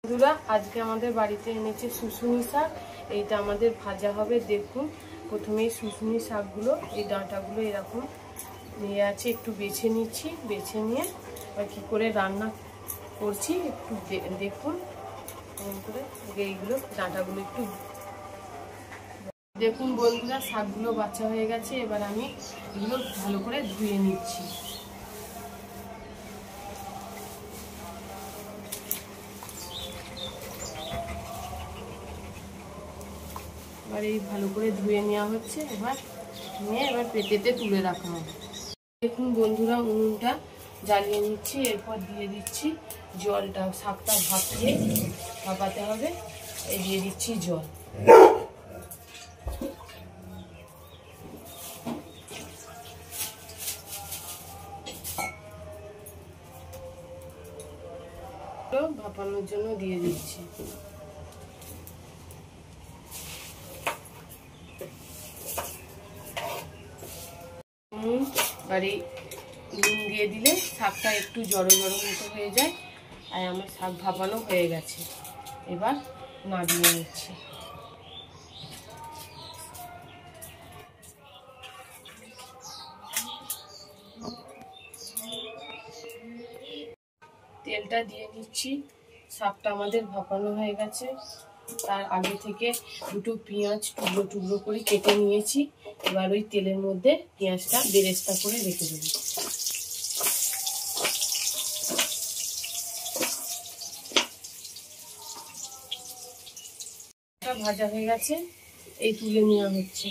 বন্ধুরা আজকে আমাদের বাড়িতে এনেছে শুশুনি শাক। এইটা আমাদের ভাজা হবে। দেখুন প্রথমেই শুশুনি শাকগুলো এই ডাঁটাগুলো এরকম নিয়ে আছে, একটু বেছে নিচ্ছি। বেছে নিয়ে কি করে রান্না করছি একটু দেখুন। এরকম করে এইগুলো ডাঁটাগুলো একটু দেখুন। বন্ধুরা শাকগুলো বাছা হয়ে গেছে। এবার আমি এগুলো ভালো করে ধুয়ে নিচ্ছি। এবার এই ভালো করে ধুয়ে নেওয়া হচ্ছে। এবার পেটেতে তুলে রাখা হবে। দেখুন বন্ধুরা উনুনটা জ্বালিয়ে নিচ্ছি। এরপর দিয়ে দিচ্ছি জলটা। শাকটা ভাপাতে হবে। এই দিয়ে দিচ্ছি জল। ভাপানোর জন্য দিয়ে দিচ্ছি। বাড়ি নুন দিয়ে দিলে শাকটা একটু জড়ো জড়ো মতো হয়ে যায়। আর আমার শাক ভাপানো হয়ে গেছে। এবার নামিয়ে নিচ্ছি। তেলটা দিয়ে নিচ্ছি। শাকটা আমাদের ভাপানো হয়ে গেছে। তার আগে থেকে দুটো পেঁয়াজ টুকরো টুকরো করে কেটে নিয়েছি। এবার ওই তেলের মধ্যে পেঁয়াজটা বেরেস্তা করে রেখে দেব। ভাজা হয়ে গেছে, এই তুলে নেওয়া হচ্ছে।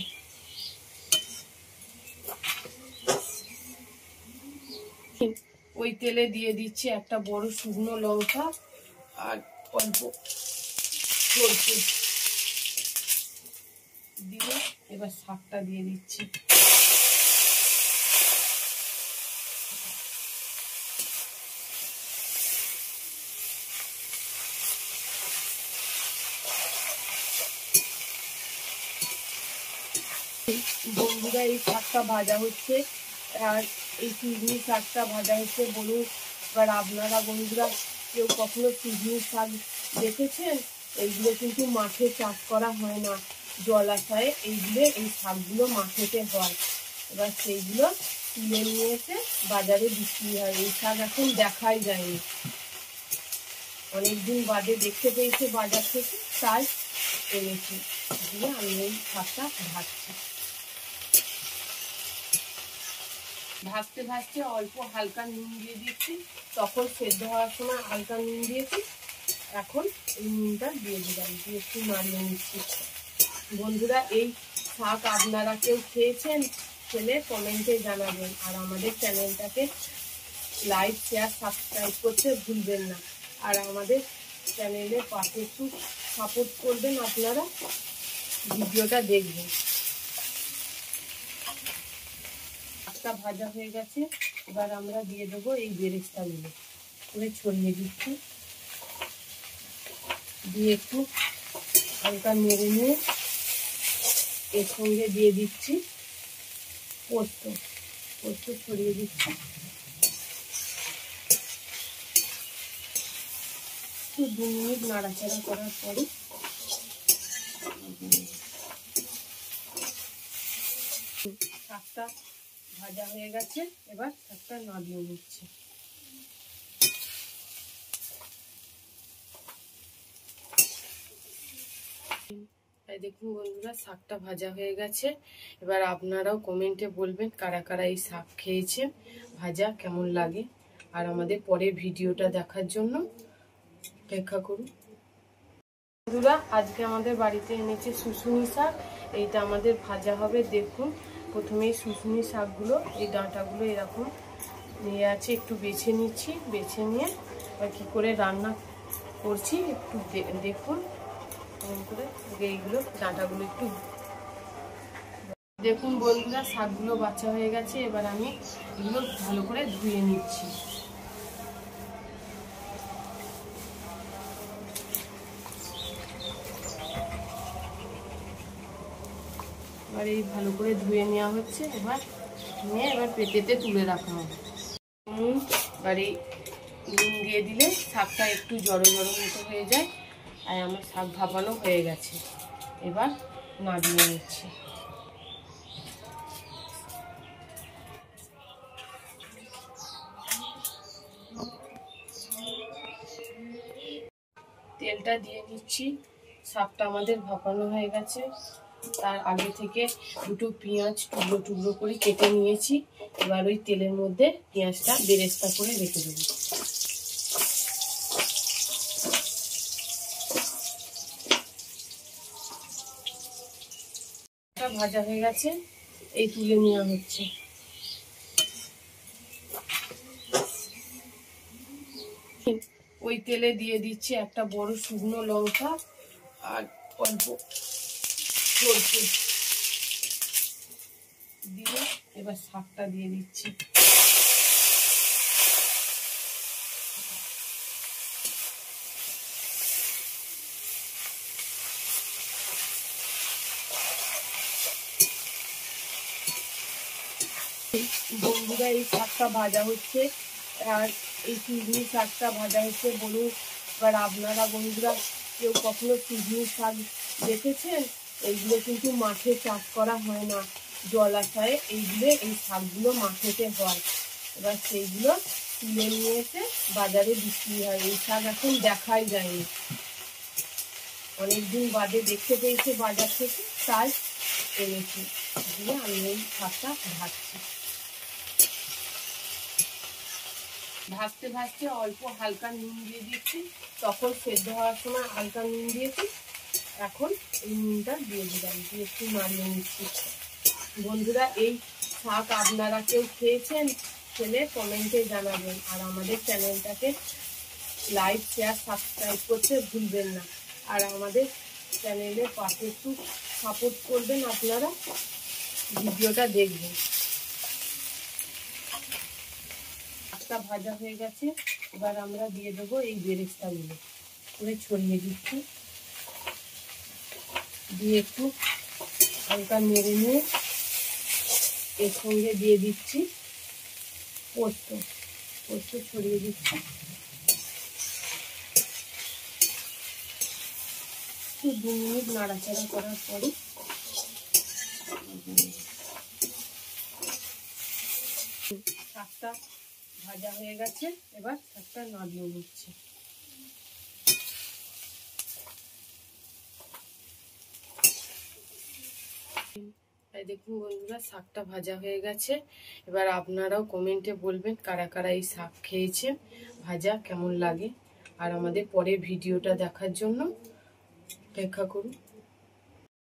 ওই তেলে দিয়ে দিচ্ছি একটা বড় শুকনো লঙ্কা আর অল্প সরষে দিয়ে এবার শাকটা দিয়ে দিচ্ছি। বন্ধুরা এই শাকটা ভাজা হচ্ছে আর এই চিজনি শাকটা ভাজা হচ্ছে। বলুন এবার আপনারা বন্ধুরা কেউ কখনো চিজনি শাক দেখেছেন? এইগুলো কিন্তু মাঠে চাষ করা হয় না, জলাশয়ে এই শাকগুলো মাঠেতে হয়। এবার সেইগুলো তুলে নিয়ে এসে বাজারে বিক্রি হয়। এই শাক এখন দেখাই যায়নি, অনেকদিন বাদে দেখতে পেয়েছে বাজার থেকে, তাই এনেছি। দিয়ে আমি এই শাকটা ভাজছি। ভাজতে ভাজতে অল্প হালকা নুন দিয়ে দিচ্ছি। তখন সেদ্ধ হওয়ার সময় হালকা নুন দিয়েছি, এখন এই নুনটা দিয়ে দিলাম, দিয়ে একটু নাড়িয়ে নিচ্ছি। বন্ধুরা এই শাক আপনারা কেউ খেয়েছেন? খেলে কমেন্টে জানাবেন। আর আমাদের চ্যানেলটাকে লাইক শেয়ার সাবস্ক্রাইব করতে ভুলবেন না। আর আমাদের চ্যানেলের পাশে একটু সাপোর্ট করবেন, আপনারা ভিডিওটা দেখবেন। শাকটা ভাজা হয়ে গেছে। এবার আমরা দিয়ে দেবো এই বেরেস্তাগুলো করে ছড়িয়ে দিচ্ছি। দিয়ে একটু হালকা নেড়ে নিয়ে এর সঙ্গে দিয়ে দিচ্ছি পোস্ত ছড়িয়ে দিচ্ছি। একটু 2 মিনিট নাড়াচাড়া করার পরে শাকটা ভাজা হয়ে গেছে। এবার শাকটা নামিয়ে নিচ্ছি। দেখুন বন্ধুরা শাকটা ভাজা হয়ে গেছে। এবার আপনারাও কমেন্টে বলবেন কারা কারা এই শাক খেয়েছেন, ভাজা কেমন লাগে। আর আমাদের পরের ভিডিওটা দেখার জন্য অপেক্ষা করুন। বন্ধুরা আজকে আমাদের বাড়িতে এনেছে শুশুনি শাক। এইটা আমাদের ভাজা হবে। দেখুন প্রথমেই শুশুনি শাকগুলো এই ডাঁটাগুলো এরকম নিয়ে আছে, একটু বেছে নিচ্ছি। বেছে নিয়ে কি করে রান্না করছি একটু দেখুন। এরকম করে এইগুলো ডাঁটাগুলো একটু দেখুন। বন্ধুরা শাকগুলো বাছা হয়ে গেছে। এবার আমি এগুলো ভালো করে ধুয়ে নিচ্ছি। এবার এই ভালো করে ধুয়ে নেওয়া হচ্ছে। এবার পেটেতে তুলে রাখা হবে। এবার এই নুন দিয়ে দিলে শাকটা একটু জড়ো জড়ো মতো হয়ে যায়। আর আমার শাক ভাপানো হয়ে গেছে, এবার নামিয়ে নিচ্ছি। তেলটা দিয়ে নিচ্ছি। শাকটা আমাদের ভাপানো হয়ে গেছে। তার আগে থেকে দুটো পেঁয়াজ টুকরো টুকরো করে কেটে নিয়েছি। এবার ওই তেলের মধ্যে পেঁয়াজটা বেরেস্তা করে রেখে দেবো। ভাজা হয়ে গেছে, এই তুলে নেওয়া হচ্ছে। ওই তেলে দিয়ে দিচ্ছি একটা বড় শুকনো লঙ্কা আর অল্প সরষে দিয়ে এবার শাকটা দিয়ে দিচ্ছি। বন্ধুরা এই শাকটা ভাজা হচ্ছে, আর এই চিজনি শাকটা ভাজা হচ্ছে। বলুন এবার আপনারা বন্ধুরা কেউ কখনো চিজনি শাক দেখেছেন? এইগুলো কিন্তু মাঠে চাষ করা হয় না, জলাশয়ে এই শাকগুলো মাঠেতে হয়। এবার সেইগুলো তুলে নিয়ে এসে বাজারে বিক্রি হয়। এই শাক এখন দেখাই যায়নি, অনেকদিন বাদে দেখতে পেয়েছে বাজার থেকে, তাই এনেছি। দিয়ে আমি এই শাকটা ভাজছি। ভাজতে ভাজতে অল্প হালকা নুন দিয়ে দিচ্ছি। তখন সেদ্ধ হওয়ার সময় হালকা নুন দিয়েছি, এখন এই নুনটা দিয়ে দিলাম, দিয়ে একটু নাড়িয়ে নিচ্ছি। বন্ধুরা এই শাক আপনারা কেউ খেয়েছেন? খেলে কমেন্টে জানাবেন। আর আমাদের চ্যানেলটাকে লাইক শেয়ার সাবস্ক্রাইব করতে ভুলবেন না। আর আমাদের চ্যানেলের পাশে একটু সাপোর্ট করবেন, আপনারা ভিডিওটা দেখবেন। শাকটা ভাজা হয়ে গেছে, এবার আমরা দিয়ে দেবো এই বেরেস্তাগুলো করে ছড়িয়ে দিচ্ছি। দিয়ে একটু হালকা নেড়ে নিয়ে এর সঙ্গে দিয়ে দিচ্ছি পোস্ত ছড়িয়ে দিচ্ছি। একটু 2 মিনিট নাড়াচাড়া করার পরে শাকটা ভাজা হয়ে গেছে, এবার শাকটা নামিয়ে নিচ্ছি। দেখুন বন্ধুরা শাকটা ভাজা হয়ে গেছে। এবার আপনারাও কমেন্টে বলবেন কারা কারা এই শাক খেয়েছেন, ভাজা কেমন লাগে। আর আমাদের পরের ভিডিওটা দেখার জন্য অপেক্ষা করুন।